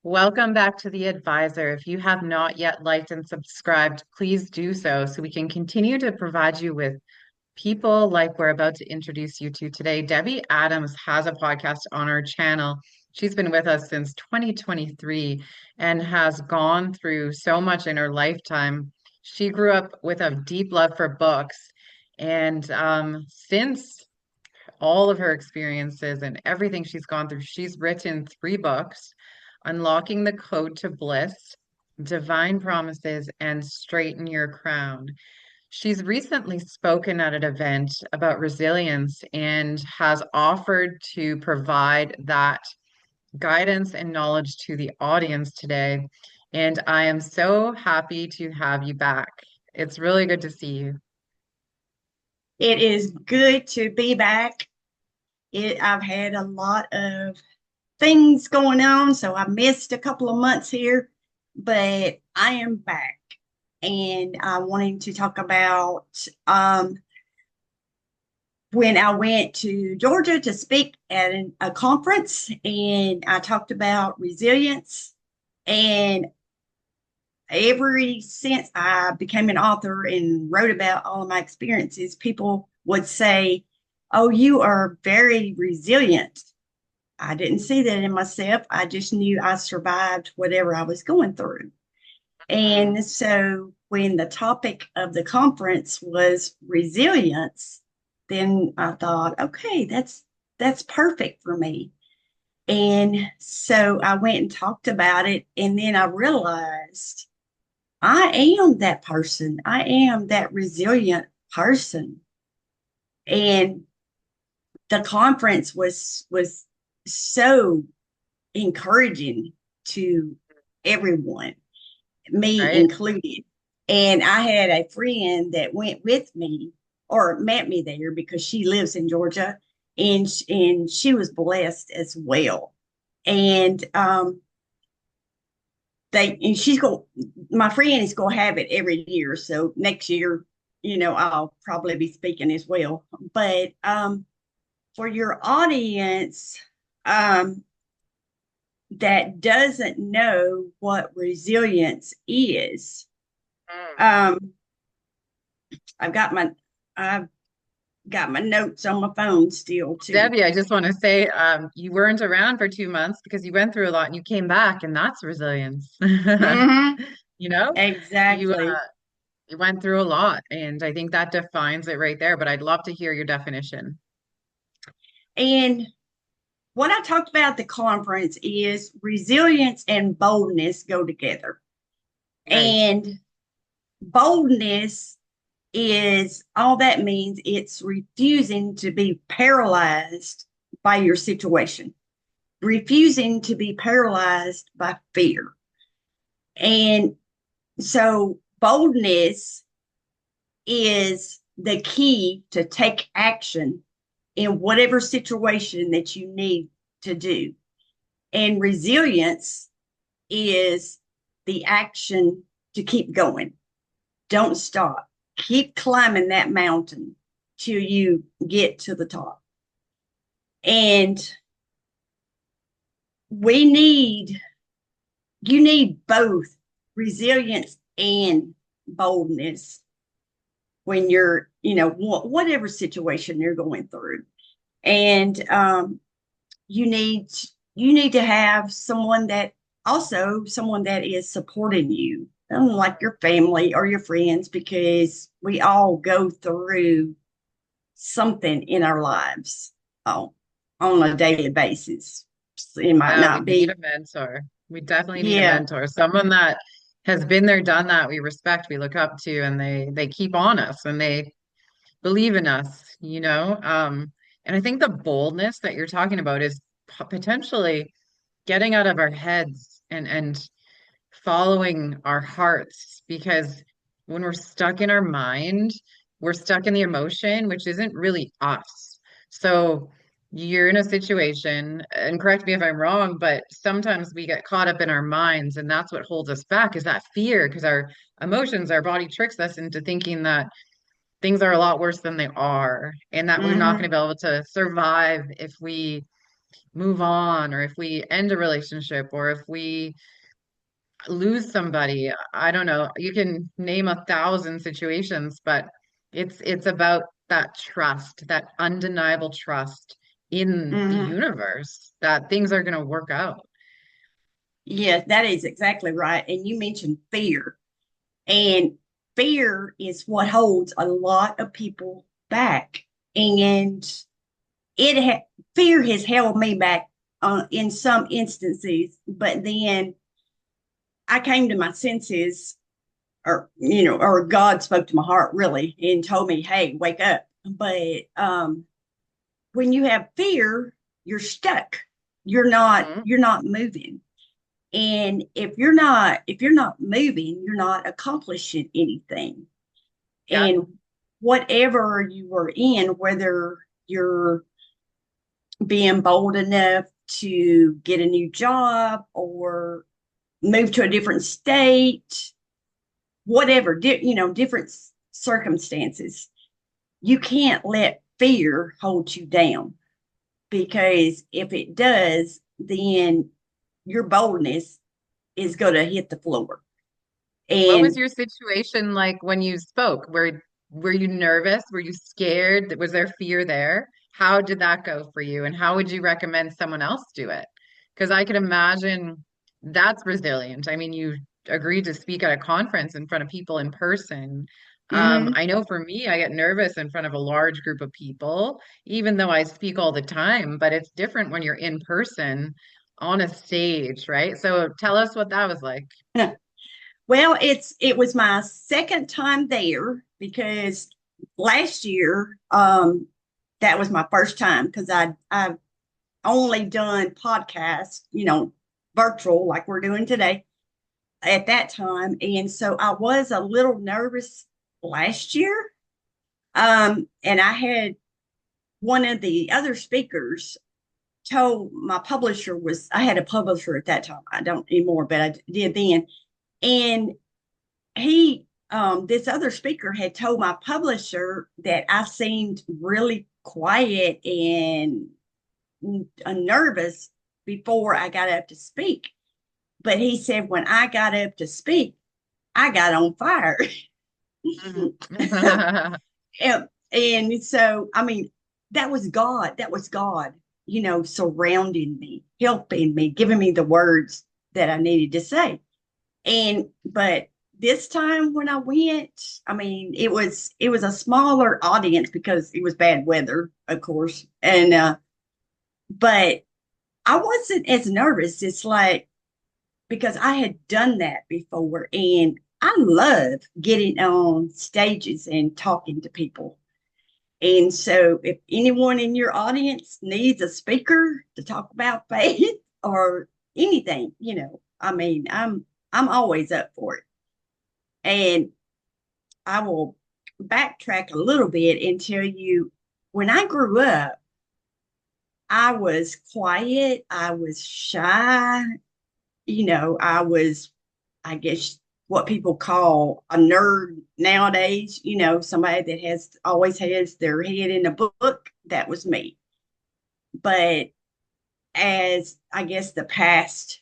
Welcome back to The Advisor. If you have not yet liked and subscribed, please do so we can continue to provide you with people like we're about to introduce you to today. Debbie Adams has a podcast on our channel. She's been with us since 2023 and has gone through so much in her lifetime. She grew up with a deep love for books. And since all of her experiences and everything she's gone through. She's written three books: Unlocking the Code to Bliss, Divine Promises, and Straighten Your Crown. She's recently spoken at an event about resilience and has offered to provide that guidance and knowledge to the audience today. And I am so happy to have you back. It's really good to see you. It is good to be back. I've had a lot of things going on, so I missed a couple of months here, but I am back. And I wanted to talk about when I went to Georgia to speak at a conference, and I talked about resilience. And ever since I became an author and wrote about all of my experiences, people would say, "Oh, you are very resilient." I didn't see that in myself. I just knew I survived whatever I was going through. Mm, And so when the topic of the conference was resilience, then I thought, okay, that's perfect for me. And so I went and talked about it, and then I realized I am that person. I am that resilient person. And the conference was so encouraging to everyone, me right? included. And I had a friend that went with me or met me there because she lives in Georgia, and she was blessed as well. And they and she's going my friend is going to have it every year, so next year, I'll probably be speaking as well. But for your audience that doesn't know what resilience is, Mm. um i've got my I've got my notes on my phone still too. Debbie, I just want to say you weren't around for 2 months because you went through a lot and you came back, and that's resilience. Hmm. You know, you Exactly. you went through a lot, and I think that defines it right there. But I'd love to hear your definition. And what I talked about at the conference is resilience and boldness go together. Right. And boldness is all that means, it's refusing to be paralyzed by your situation, refusing to be paralyzed by fear. And so boldness is the key to take action in whatever situation that you need to do. And resilience is the action to keep going. Don't stop. Keep climbing that mountain till you get to the top. And we need, you need both resilience and boldness when you're, whatever situation you're going through. And you need you need to have someone that is supporting you, like your family or your friends, because we all go through something in our lives, oh, on a daily basis. It might Yeah, we not need be. a mentor. We definitely need a Yeah. mentor. Someone that has been there, done that, we respect, we look up to, and they keep on us and they believe in us. And I think the boldness that you're talking about is potentially getting out of our heads and following our hearts, because when we're stuck in our mind, we're stuck in the emotion, which isn't really us. So you're in a situation, and correct me if I'm wrong, but sometimes we get caught up in our minds, and that's what holds us back, is that fear, because our emotions, our body tricks us into thinking that things are a lot worse than they are, and that we're not going to Hmm. be able to survive if we move on, or if we end a relationship, or if we lose somebody. I don't know. You can name 1,000 situations, but it's about that trust, that undeniable trust in the Hmm. universe that things are going to work out. Yeah, that is exactly right. And you mentioned fear, and fear is what holds a lot of people back. And fear has held me back in some instances, but then I came to my senses, or or God spoke to my heart really and told me, "Hey, wake up." But when you have fear, you're stuck. Hmm. You're not moving. And if you're not moving, you're not accomplishing anything. Yeah. And whatever you are in, whether you're being bold enough to get a new job or move to a different state, whatever, different circumstances, you can't let fear hold you down, because if it does, then your boldness is going to hit the floor. What was And your situation like when you spoke? Were you nervous? Were you scared? Was there fear there? How did that go for you? And how would you recommend someone else do it? Because I could imagine that's resilient. I mean, you agreed to speak at a conference in front of people in person. mhm. I know for me, I get nervous in front of a large group of people, even though I speak all the time, but it's different when you're in person on a stage, right? So tell us what that was like. Well, it was my second time there, because last year that was my first time, because I've only done podcasts, virtual like we're doing today at that time. And so I was a little nervous last year. And I had one of the other speakers told my publisher, was I had a publisher at that time. I don't anymore, but I did then. And this other speaker had told my publisher that I seemed really quiet and nervous before I got up to speak. But he said when I got up to speak, I got on fire. Mhm. And so, I mean, that was God. That was God, surrounding me, helping me, giving me the words that I needed to say. But this time when I went, I mean, it was a smaller audience because it was bad weather, of course. And but I wasn't as nervous. It's like, because I had done that before, and I love getting on stages and talking to people. And so if anyone in your audience needs a speaker to talk about faith or anything, I mean, I'm always up for it. And I will backtrack a little bit and tell you, when I grew up, I was quiet, I was shy, I was, I guess, what people call a nerd nowadays, somebody that has always has their head in a book. That was me. But as I guess the past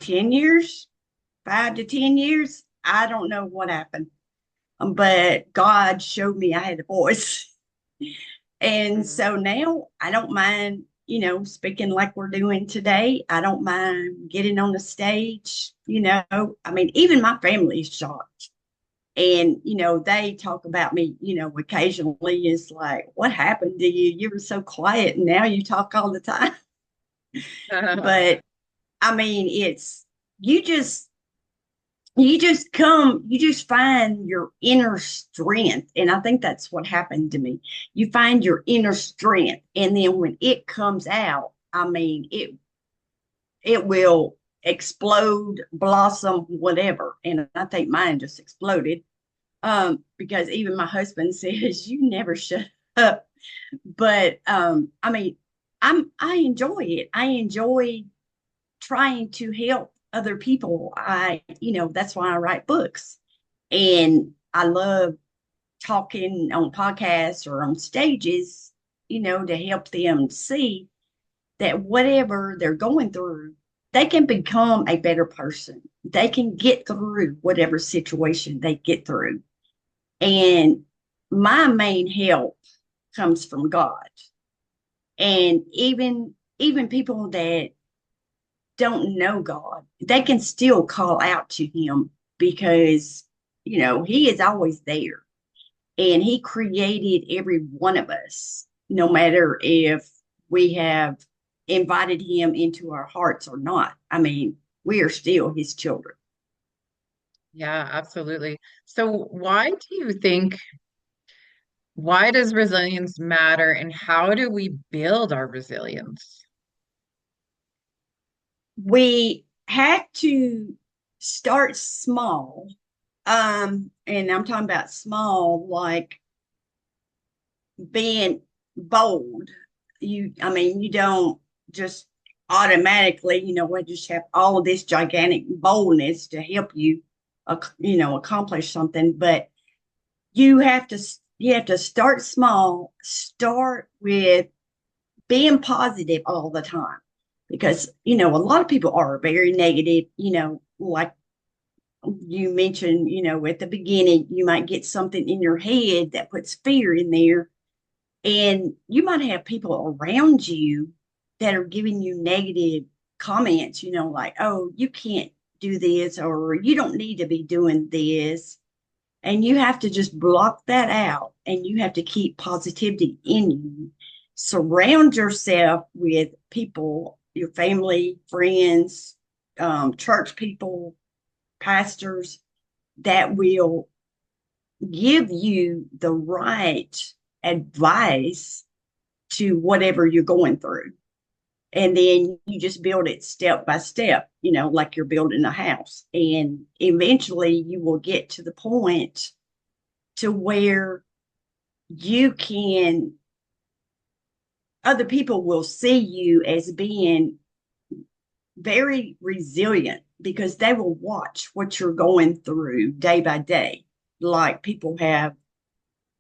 10 years, 5 to 10 years, I don't know what happened. But God showed me I had a voice. And Mhm. so now I don't mind, speaking like we're doing today. I don't mind getting on the stage. I mean, even my family is shocked. And, they talk about me, occasionally. It's like, what happened to you? You were so quiet and now you talk all the time. But I mean, you just, you just find your inner strength. And I think that's what happened to me. You find your inner strength. And then when it comes out, I mean, it will explode, blossom, whatever. And I think mine just exploded. Because even my husband says, you never shut up. But I mean, I enjoy it. I enjoy trying to help other people. That's why I write books. And I love talking on podcasts or on stages, to help them see that whatever they're going through, they can become a better person. They can get through whatever situation they get through. And my main help comes from God. And even people that don't know God, they can still call out to him because, he is always there. And he created every one of us, no matter if we have invited him into our hearts or not. I mean, we are still his children. Yeah, absolutely. So why does resilience matter and how do we build our resilience? We have to start small. And I'm talking about small, like being bold. You don't just automatically, we just have all of this gigantic boldness to help you, accomplish something. But you have to, you have to start small. Start with being positive all the time, because a lot of people are very negative. Like you mentioned, at the beginning, you might get something in your head that puts fear in there. And you might have people around you that are giving you negative comments, like, oh, you can't do this, or you don't need to be doing this. And you have to just block that out, and you have to keep positivity in you. Surround yourself with people, your family, friends, church people, pastors that will give you the right advice to whatever you're going through. And then you just build it step by step, like you're building a house. And eventually you will get to the point to where you can, other people will see you as being very resilient because they will watch what you're going through day by day. Like people have,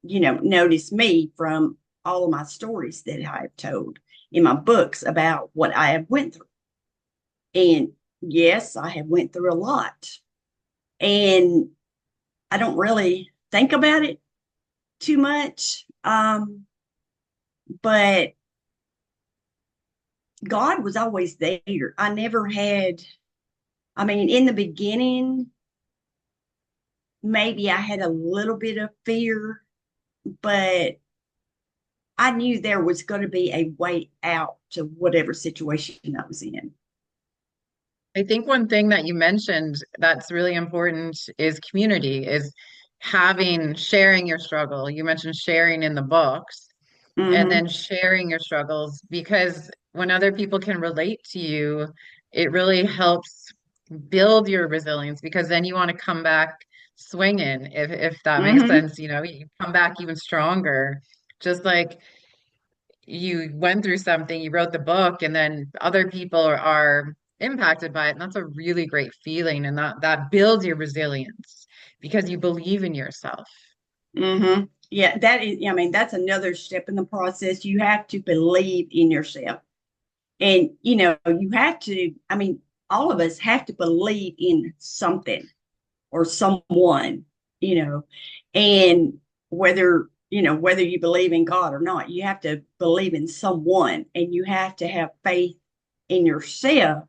noticed me from all of my stories that I have told in my books about what I have went through. And yes, I have went through a lot. And I don't really think about it too much. But God was always there. I never had, in the beginning, maybe I had a little bit of fear, but I knew there was going to be a way out to whatever situation I was in. I think one thing that you mentioned that's really important is community, is sharing your struggle. You mentioned sharing in the books and Mm-hmm. then sharing your struggles because when other people can relate to you, it really helps build your resilience because then you want to come back swinging, if that makes Mm-hmm. sense. You come back even stronger. Just like you went through something, you wrote the book, and then other people are impacted by it. And that's a really great feeling. And that builds your resilience because you believe in yourself. Mm-hmm. Yeah, that is, that's another step in the process. You have to believe in yourself. And, you have to, all of us have to believe in something or someone, you know, and whether you believe in God or not, you have to believe in someone, and you have to have faith in yourself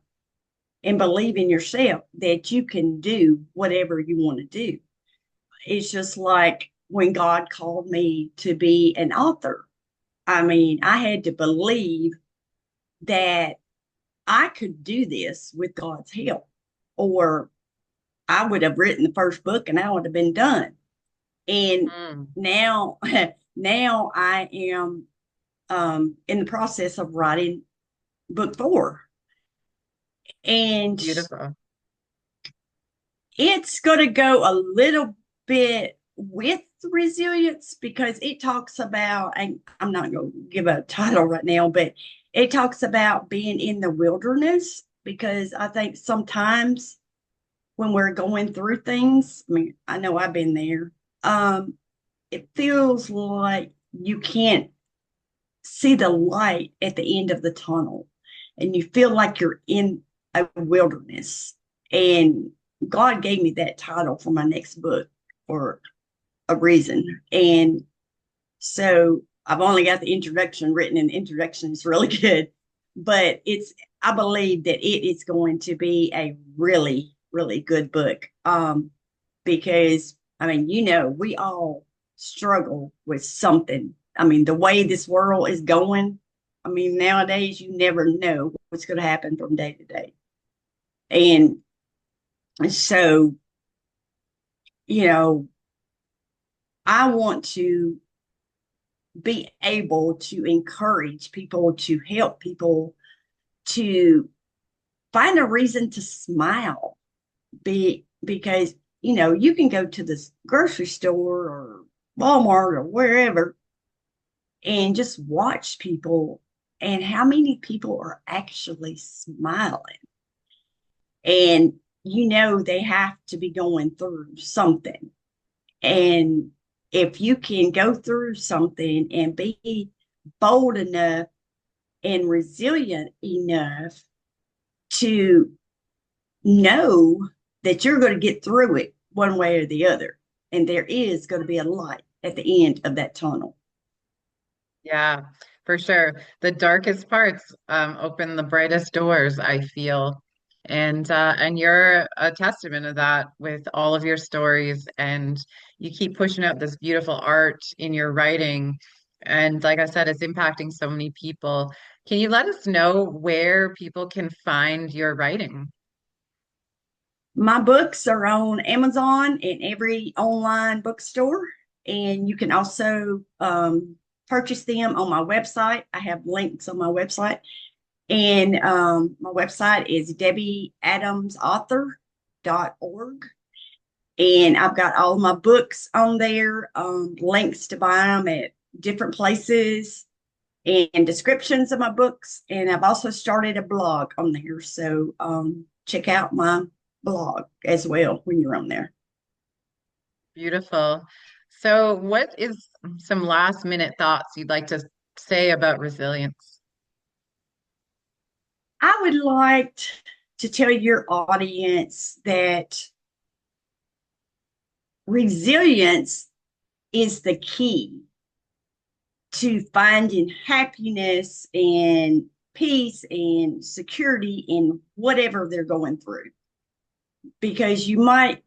and believe in yourself that you can do whatever you want to do. It's just like when God called me to be an author. I had to believe that I could do this with God's help, or I would have written the first book and I would have been done. And Mm, now, now I am in the process of writing book four, and beautiful. it's going to go a little bit with resilience because it talks about, and I'm not going to give a title right now, but it talks about being in the wilderness, because I think sometimes when we're going through things, I know I've been there, it feels like you can't see the light at the end of the tunnel, and you feel like you're in a wilderness. And God gave me that title for my next book for a reason. And so I've only got the introduction written, and the introduction is really good, but I believe that it is going to be a really, really good book. Because I mean, we all struggle with something. I mean, the way this world is going, I mean, nowadays you never know what's going to happen from day to day. And so, you know, I want to be able to encourage people, to help people, to find a reason to smile. Because you can go to the grocery store or Walmart or wherever and just watch people, and how many people are actually smiling. And they have to be going through something. And if you can go through something and be bold enough and resilient enough to know that you're going to get through it one way or the other, and there is going to be a light at the end of that tunnel. Yeah, for sure. The darkest parts open the brightest doors, I feel. And you're a testament of that with all of your stories, and you keep pushing out this beautiful art in your writing. And like I said, it's impacting so many people. Can you let us know where people can find your writing? My books are on Amazon and every online bookstore, and you can also purchase them on my website. I have links on my website, and my website is debbieadamsauthor.org. And I've got all my books on there, links to buy them at different places, and descriptions of my books. And I've also started a blog on there. So check out my blog as well when you're on there. Beautiful. So, what is some last minute thoughts you'd like to say about resilience? I would like to tell your audience that resilience is the key to finding happiness and peace and security in whatever they're going through. Because you might,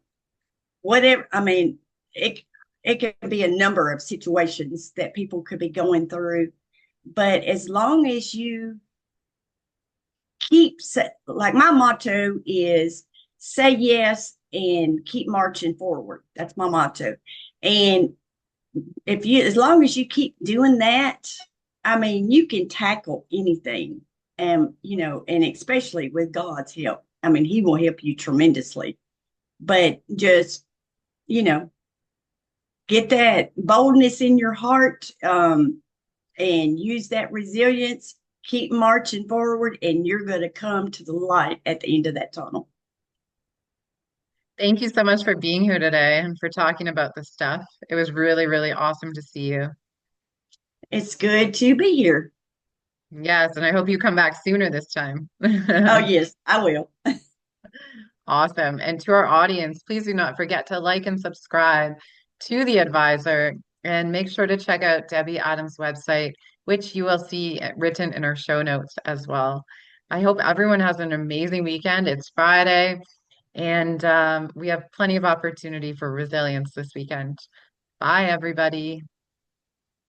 whatever, I mean, it could be a number of situations that people could be going through. But as long as you keep, like my motto is say yes and keep marching forward. That's my motto. And as long as you keep doing that, I mean, you can tackle anything. And especially with God's help, I mean, He will help you tremendously. But just, you know, get that boldness in your heart, and use that resilience, keep marching forward, and you're going to come to the light at the end of that tunnel. Thank you so much for being here today and for talking about this stuff. It was really, really awesome to see you. It's good to be here. Yes, and I hope you come back sooner this time. Oh, yes, I will. Awesome. And to our audience, please do not forget to like and subscribe to The Advisor and make sure to check out Debbie Adams' website, which you will see written in our show notes as well. I hope everyone has an amazing weekend. It's Friday, and we have plenty of opportunity for resilience this weekend. Bye, everybody.